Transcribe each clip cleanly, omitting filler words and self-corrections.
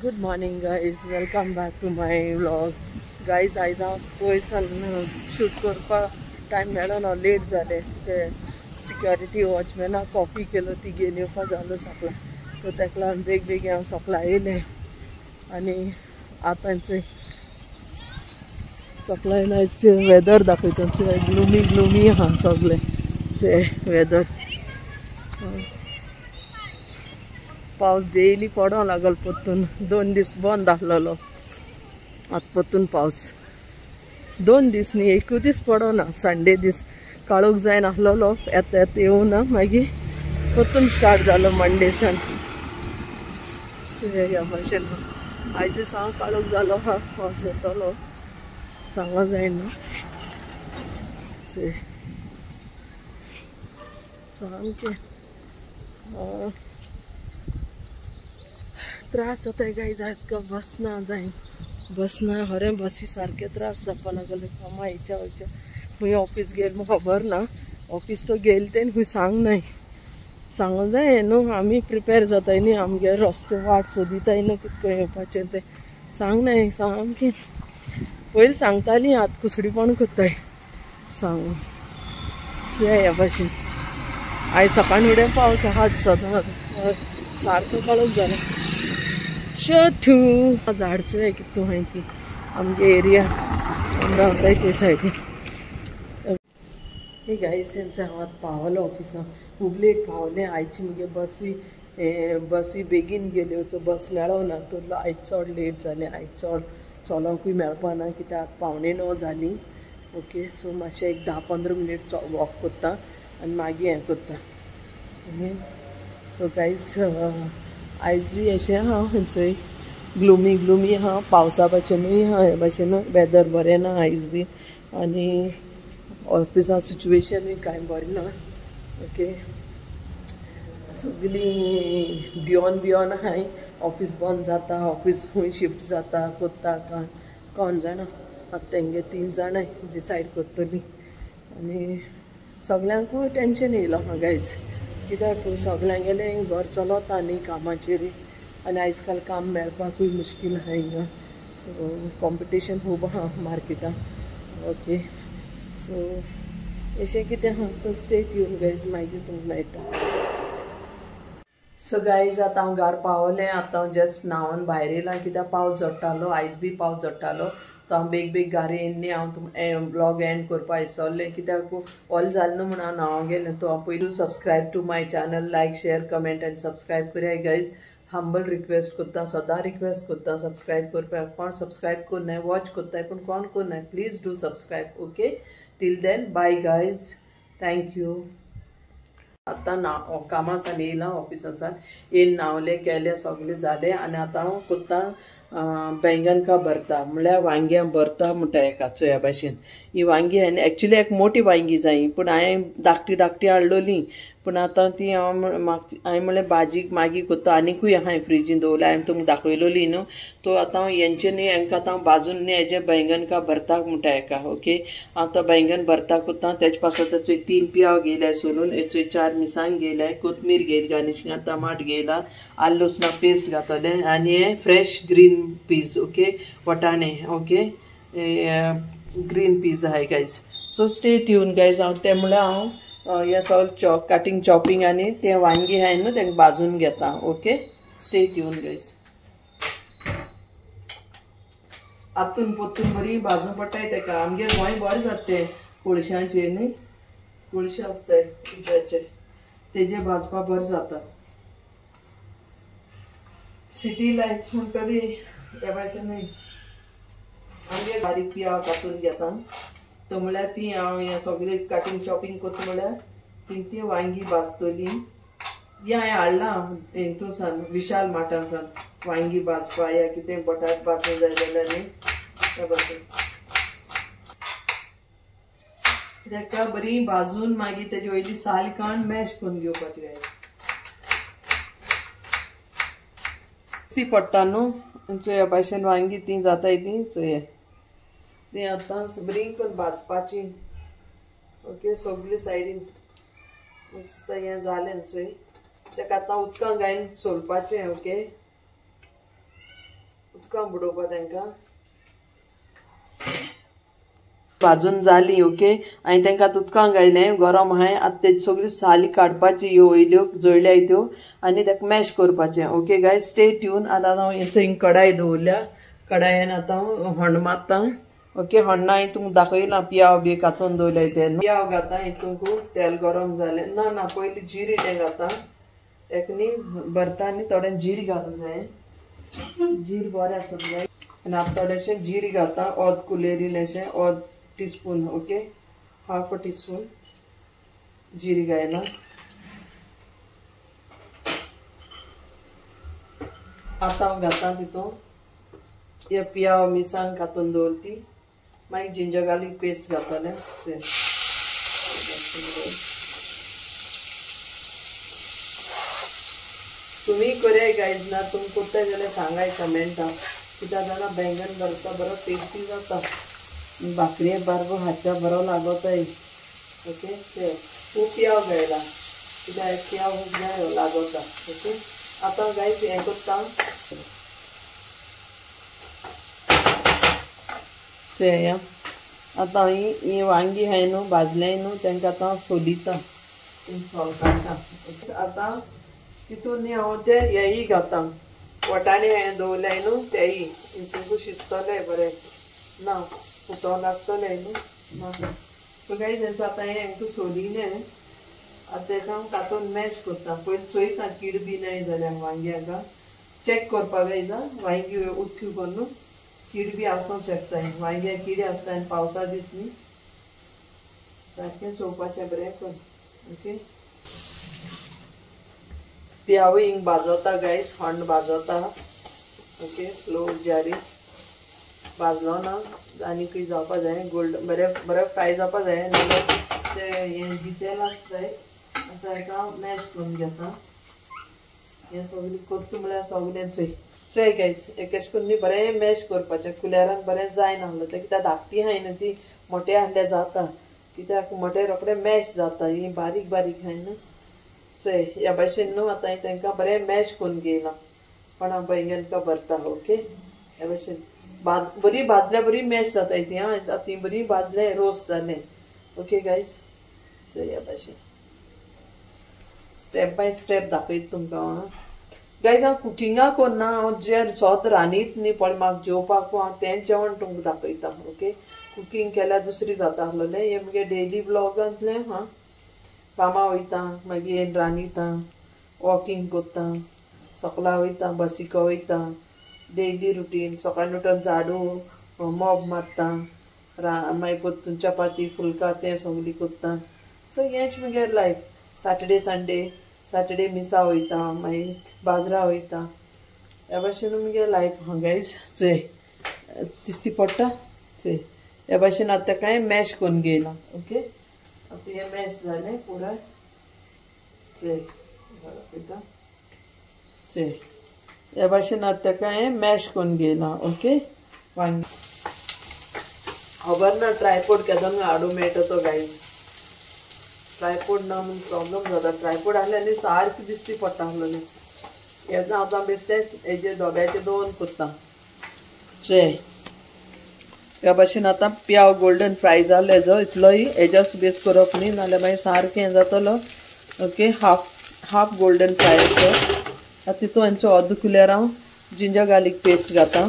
Good morning guys, welcome back to my vlog. Guys, आयज हांव पयसान shoot करपा time मेळो ना, लेट जालें. ते सिक्युरिटी वॉचमॅना कॉपी केलो, ती घेवन येवपा जालो सकाळ. सो ताका लागून बेग हांव सकाळ येयलें आनी आतां सकाळ येयलें. आयज वेदर दाखयता, ग्लुमी आहा सगळें वेदर. पावस डेली पडो लागल परतून. 2 दीस बंद आसलेलो, आतां परतून पावस 2 दीस न्ही, 1 दीस पडो ना. संडे दीस काळोख जायन आसलेलो, येता येवं ना, मागीर परतून स्टार्ट जालो मंडेसान. ह्या भाशेन आयज सांग काळोख जालो आहा, पावस येतलो सांगा जायना. सामकें त्रास जाताय गायज. आजकाल बसना खरें बसी सारके त्रास जावपा लागले. कामा हेच्या खंय ऑफिस गेल म्हाका खबर ना. ऑफिस तो गेल तें खंय सांगूंक जाय न्हू. आमी प्रिपेर जाताय न्ही, आमगे रस्तो वाट सोदिताय न्हू, कितको येवपाचें तें सांगनाय. सामकें पयलीं सांगतालीं, आतां कुसडीपण कोत्ताय सांगून. ह्या भाशेन आयज सकाळीं फुडें पावस आहा सदां सारको काळोख जाला. शोथू झाडचं आहे कितू माहिती आमगे एरिया रावताय ते सायडीन. हे गाईस तेंचे हांव आतां पावलो ऑफिसान. खूब लेट पावलें. आयची मुगे बसी बेगीन गेल्यो, तो बस मेळो ना. तो आयज चड लेट जालें. आयज चड चलोंकूय मेळपा ना, कित्याक आतां 8:45 जालीं. ओके, सो मातशें एक 10-15 मिनीट वॉक कोत्ता आनी मागीर हें कोत्ता. सो गाईज आयज अशें आहा खंयचोय ग्लुमी आहा, पावसा भाशेनूय आहा. हे भाशेन वेदर बरें ना आयज बी, आनी ऑफिसा सिच्युएशनूय कांय बरें ना. ओके, सगळीं भियोन आहाय. ऑफिस बंद जाता, ऑफिस खंय शिफ्ट जाता कोत्ता कोण जाणा. आतां तेंगे 3 जाणां डिसायड कोत्तलीं आनी सगल्यांकूय टेंशन येयलो आहा गायज. कित्याक सगल्यांगेलें घर चलोता न्ही कामाचेर, आनी आयज काल काम मेळपाकूय मुश्कील आहा हिंगा. सो कॉम्पिटिशन खूब आहा मार्केटान. ओके, सो अशें कितें आहा तो स्टे ट्यून गायज, मागीर तुमकां मेळटा. सो गायज आतां हांव घरा पावलें. आतां हांव जस्ट न्हांवन भायर येयलां, कित्याक पावस झडटालो. आयज बी पावस झडटालो. तो हांव बेग घरा येयल्लें. हांव ब्लॉग एंड करपा विसरलें, कित्याक ऑल जालें न्हू म्हण हांव न्हांवूंक गेलें. तो हांव पयलू subscribe to my channel, like share comment आनी सबस्क्रायब कराय गायज. हंबल रिक्वेस्ट कोत्ता, सदां रिक्वेस्ट कोत्ता सबस्क्रायब करपा. कोण सबस्क्रायब कोन्नाय, वॉच कोत्ताय पूण कोण कोन्नाय, please do subscribe. Okay, till then bye guys, thank you. आतां कामासान येयलां ऑफिसासान. येवन न्हांवलें केलें सगलें जालें आनी आतां हांव कोत्तां बैंगन का भरता, म्हळ्यार वांग्यां भरता म्हणटा हेका. ह्या भाशेन ही वांगी हांवें एक्चुली एक मोठी वांगी जायी, पूण हांवें धाकटी हाडलोलीं. पूण आतां ती हांवें म्हणलें भाजीक मागीर कोत्ता. आनिकूय हांवें फ्रिजीन दवरल्या, हांवें तुमकां दाखयलोली न्हू. तो आतां हांव हेंचे न्ही हांकां आतां भाजून न्ही हेजे बैंगन का भरता म्हणटा हेका. ओके, हांव तो बैंगन भरता कोत्ता. तेजे पासून तेचो 3 पियाव घेयल्या सोलून, हेचो 4 मिरसांग घेयल्या, कोथमीर घेयली गार्निशिंगाक, टमाट घेयला, आलं लसणा पेस्ट घातलें आनी हे फ्रेश ग्रीन पीस. ओके, वटाणे. ओके, ग्रीन पीस आहाय guys. So stay tuned guys. हांव तें म्हळ्यार हांव हें सगळें कटींग चॉपिंग आनी तें वांगी आहाय न्हू तें भाजून घेता. Okay, stay tuned guys. आतून पोतून बरी भाजूं पडटाय तेका. आमगे गोंय बरें जाता ते कोळशांचेर न्ही, कोळशे आसताय उज्याचे, तेजे भाजपा बरें जाता. सिटी लायफ म्हणटरी हे भाशेन आमगे बारीक पियाव कातून घेता. तो म्हळ्यार ती हांव हें सगळें कटींग चॉपिंग कोत्ता म्हळ्यार ती वांगी भाजतली. हें हांवें हाडलां हितून सान विशाल मार्टान सान वांगी भाजपा या कितें बटाट भाजूं जाय जाल्यार न्ही त्या भाशेन. तेका बरी भाजून मागीर तेजी वयली साल काडून मॅश करून घेवपाची गाय. ती पडटा न्हू ह्या भाशेन वांगी ती जाताय ती चोय ती आतां बरी करून भाजपाची. ओके, सगळी सायडीन मस्त हें जालें चोय. तेका आतां उदकां घायन सोलपाचें. ओके, उदकां बुडोवपा तांकां भाजून जाली ओके हांवें तांकां उदकां घायलें गरम आहाय आतां तेजी सगळी साली काडपाची ह्यो वयल्यो जळल्याय त्यो आनी ताका मॅश करपाचें ओके गायज स्टे ट्यून आतां हांव हेचो हिंग कडाय दवरल्या कडायेन आतां हंड मारता ओके हंडा हांवें तुमकां दाखयलां पियाव बी कातून दवरल्याय तें पियाव घाता हितूंक तेल गरम जालें ना ना पयलीं जिरें तें घाता ताका न्ही भरता आनी थोडें जीर घालूंक जाय जीर बरें आसत जाय आनी आतां थोडेंशें जीर घाता अर्द कुलेरीन अशें अर्द teaspoon okay half a teaspoon जीर घायना आतां हांव घाता तितून हे पियाव मिरसांग कातून दवरती मागीर जिंजर गार्लीक पेस्ट घातलें तुम्ही कराय गायज ना तुमी करता जाल्यार सांगाय कमेंटां कित्याक जाणा बैंगन भरता बरो टेस्टी जाता भाकरी बारगो हाच्या बरो लागोताय ओके ते खूब पियाव घायला कित्याक पियाव खूब जाय लागोता ओके आतां गायज हें करता या आतां ही वांगी हाय न्हू भाजल्याय न्हू तांकां आतां सोलिता सोल काडटा आतां तितून न्ही हांव ते हेय घाता वटाणे हांवें दवरल्याय न्हू तेय तुमकां शिजतले बरें ना फुटो लागतले न्हू ना सो गायज हेंचो आतां हांवें सोलिलें आतां ताका हांव कातून मॅश करता पयलीं चोयता कीड बी नाय जाल्यार वांग्याक चॅक करपाक गायज वांगी उदकी करून कीड बी आसूंक शकता वांग्याक कीड आसता आनी पावसा दीस न्ही सारकें चोवपाचें बरें करून ओके पियावय हिंग भाजोता गायज हंड भाजोता ओके स्लो जारी भाजलो ना आनीकय जावपा जाय गोल्डन बरें बरें फ्राय जावपा जाय नाल्यार ते हें जितें लागता जाय आतां हाका मॅश करून घेता हें सगळें करता म्हळ्यार सगळें चोय गायज एक अशें करून न्ही बरें मॅश करपाचें कुलेरान बरें जायना आसलें तें कित्याक धाकटी आहाय न्हू ती मोटे आहल्यार जाता कित्याक मोटे रोखडें मॅश जाता ही बारीक बारीक आहाय न्हू चोय ह्या भाशेन न्हू आतां हांवें तांकां बरें मॅश करून घेयलां कोणाक बैंगनका भरता ओके ह्या भाशेन बरी भाजल्यार बरी मॅश जाताय ती आतां ती बरी भाजलें रोस्ट जालें ओके गायज चोय ह्या भाशेन स्टेप बाय स्टेप दाखयता तुमकां हांव गायज हांव कुकिंगाक कोन्ना हांव जें सोद रांदीत न्ही पळय म्हाका जेवपाक हांव तें जेवण तुमकां दाखयता ओके कुकींग केल्यार दुसरी जाता आसलेलें हें म्हगे डेली ब्लॉग आसलें कामा वयता मागीर रांदिता वॉकिंग करता सकाळीं वयता बसीको वयता डेली रुटीन सकाळीं उठोन झाडू मॉब मारता मागीर परतून चपाती फुलका तें सगळीं करता सो हेंच म्हगे लायफ सॅटर्डे संडे सॅटर्डे मिसा वयता मागीर बाजरा वयता ह्या भाशेन म्हगे लायफ गायज चोय दिसती पडटा चोय ह्या भाशेन आतां ताका मॅश करून घेयला ओके आतां हें मॅश जालें पुराय चोय पळयता चोय ह्या भाशेन आतां ताका मॅश करून घेयला ओके वांगी खबर ना ट्रायपोड केदोन हाडूं मेळटा तो गायज ट्रायपोड ना म्हूण प्रॉब्लम जाता ट्रायपोड आहल्यार न्ही सारकी दिसती पडटा आसलेलें हें आतां बेश्टें हेजे धोब्याचे दोन करता चोय ह्या भाशेन आतां पियाव गोल्डन फ्राय जालो हेजो इतलोय हेजोच बेस करप न्ही नाल्यार मागीर सारकें हें जातलो ओके हाफ गोल्डन फ्राय असो आतां तितून हेंचो अर्द कुलेर हांव जिंजर गार्लीक पेस्ट घाता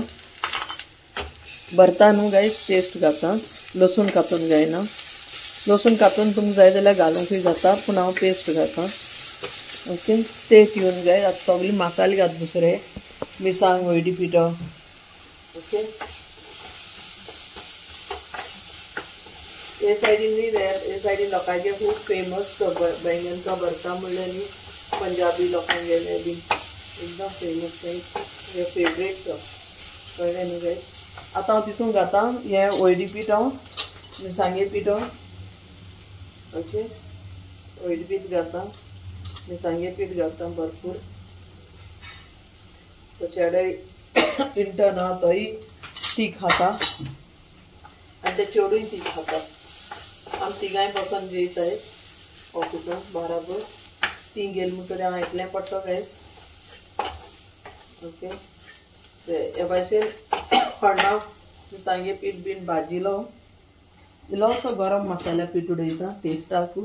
भरता न्हू गायज पेस्ट घाता लसूण कातून घायना लसूण कातून तुमकां जाय जाल्यार घालूंकूय जाता पूण हांव पेस्ट घाता ओके स्टे ट्यून गाय आतां सगळी मसाले घात दुसरे मिरसांग हळदी पिठो ओके हे सायडीन न्ही हे सायडीन लोकांचे खूब फेमस तो बैंगनका भरता म्हणल्यार न्ही पंजाबी लोकांगेले बी एकदम फेमस हे फेवरेट तो कळ्ळें न्हू गाय आतां हांव तितून घाता हे हळदी पिठो मिरसांगे पिठो ओके हळदी पीठ घाता मिरसांगे पीठ घालता भरपूर तो चेडे इंटर्न आहा तोय ती खाता आनी ते चेडूय ती खाता आमी तिगांय बसून जेयताय ऑफिसान बराबर ती गेल म्हणटरी हांव एकलें पडटा गायज ओके हे भाशेन खण्णां मिरसांगे पीठ बीन भाजिलो इल्लोसो गरम मसाला पीठ उडयता टेस्टाक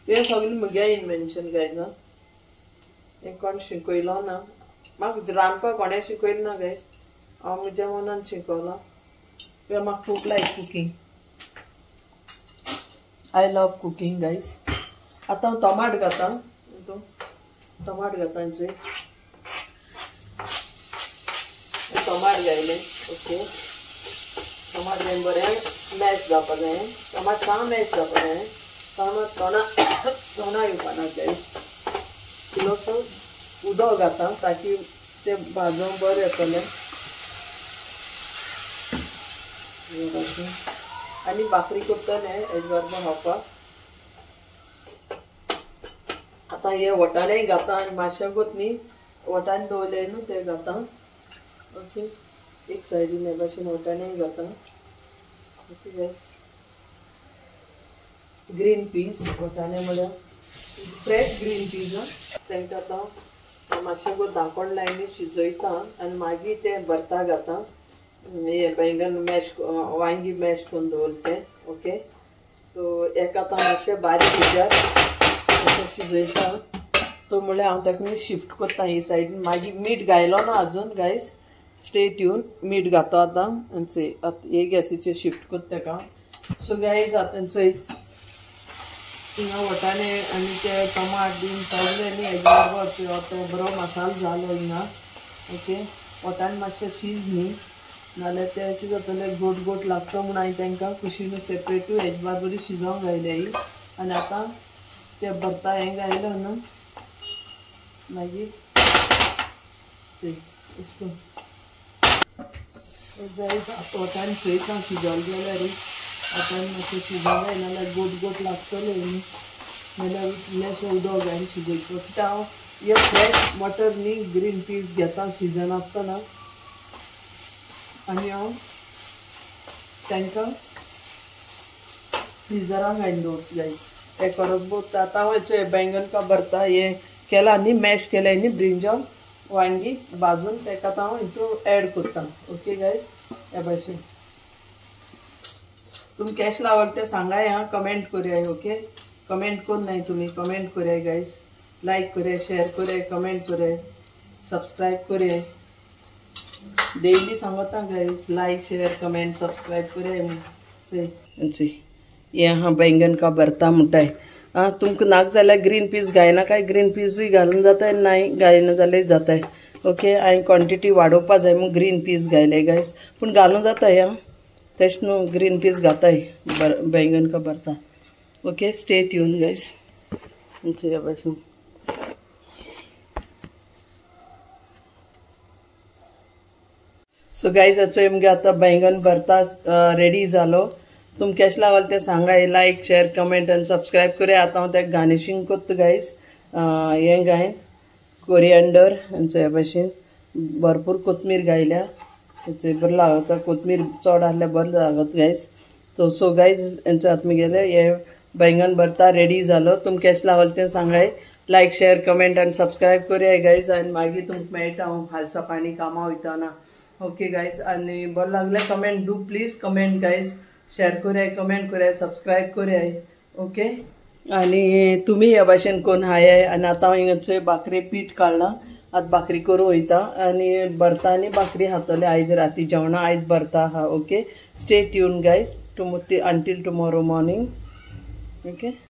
ते सगळें म्हगे इन्वेंशन गायज हें कोण शिकयलो ना म्हाका रांदपाक कोणें शिकयलें ना गायज हांव म्हज्या मनान शिकवलां कित्याक म्हाका खूब like cooking I love cooking guys आतां हांव टमाट घातां टमाट घातां टमाट घायलें ओके टमाट घालून बरें मॅश जावपा जाय टमाट साम मॅश जावपा जाय तोंडां येवपाना गायज इल्लोसो उदक घातां ताकी ते भाजूंक बरें येतलें आनी भाकरी करतलें हेजे बरोबर खावपाक आतां हे वटाणे घातां आनी मातशें कोतनी वटाणे दवरले न्हू ते घातां ओके एक सायडीन हे भाशेन वटाणे घातां ओके गायज ग्रीन पीस वटाणे म्हळ्यार फ्रेश ग्रीन पीस तांकां आतां मातशें गो धांकोण लायनी शिजयता आनी मागीर ते भरता घातां हे बैंगन मॅश वांगी मॅश करून दवरता ओके सो एका आतां मातशें बारीक हेज्यार शिजयता तो म्हळ्यार हांव ताका शिफ्ट करता ही सायडीन मागीर मीठ घायलो ना आजून गायज स्टे ट्यून मीठ घाता आतां आनी हे गॅसीचेर शिफ्ट करता ताका सो गायज आतां हिंगा वटाणे आनी ते टमाट बीन तळले न्ही हेजे बरोबर तो बरो मसालो जालो हिंगा ओके वटाणे मातशें शीज न्ही नाल्यार ते कितें जातलें गोट गोट लागता म्हूण हांवें तांकां कुशीन सेपरेटूय हेजे बरोबर शिजोवंक घायले ही आनी आतां ते भरता हें घायलो न्हू मागीर ते सो गायज आतां वटाणे चोयता शिजोले जाल्यार आतां मातशें शिजोवंक जाय नाल्यार गोट गोट लागतले न्ही नाल्यार इल्लेशें उदक घालून शिजयता कित्याक हांव हे फ्रेश मटर न्ही ग्रीन पीस घेता सीजन आसतना आनी हांव तांकां फ्रिजरान घालून दवरता गायज हे परस बहुत आतां हांव बैंगन का भरता हे केला न्ही मॅश केले न्ही ब्रिंजॉल वांगी भाजून ताका आतां हांव हितून एड करता ओके गायज हे भाशेन तुम कॅश लावल ते सांगाय हां कमेंट करूया ओके कमेंट कोन नाही तुम्ही कमेंट करूया गायज लाईक करूया शेअर करूया कमेंट करूया सब्सक्राइब करूया डेली सांगता guys like share comment subscribe करूया ये हाँ बैंगन का भरता म्हणटाय हाँ तुमकां नाक जाल्यार ग्रीन पीस घायना काय ग्रीन पीसूय घालून जाताय नाही घायना जाल्यार जाताय ओके हांवें क्वॉन्टिटी वाडोवपा जाय म्हूण ग्रीन पीस घायले गायज पूण घालूं जाताय हां तेश न्हू ग्रीन पीस घाताय बैंगन का भरता ओके स्टे ट्यून गायज ह्या भाशेन सो गायज मुगे आतां बैंगन भरता रेडी जालो तुम कॅश लावाल ते सांगाय लाईक शेअर कमेंट आनी सबस्क्राईब करूया आतां हांव तेका गार्निशींग करता गायज हें घायन कोरिएंडर ह्या भाशेन भरपूर कोथमीर घायल्या बरें लागता कोथमीर चड आहल्यार बरें लागत गायज तो सो गायज हेंचो आतां मुगेले हे बैंगन भरता रेडी जालो तुम कॅश लावाल ते सांगाय लाईक शेअर कमेंट आनी सबस्क्राईब करूया गायज आनी मागीर तुमकां मेळटा हांव हालसा पाणी कामां वयताना ओके गायज आनी बरें लागल्यार comment do please comment guys share करूया कमेंट करूया सबस्क्राईब करूया ओके आनी तुमी ह्या भाशेन कोण हाय आनी आतां हांव हिंगाचें भाकरी पीठ काडलां आतां भाकरी करूं वयता आनी भरता आनी भाकरी खातले आयज राती जेवणां आयज भरता आहा okay stay tuned guys until tomorrow morning okay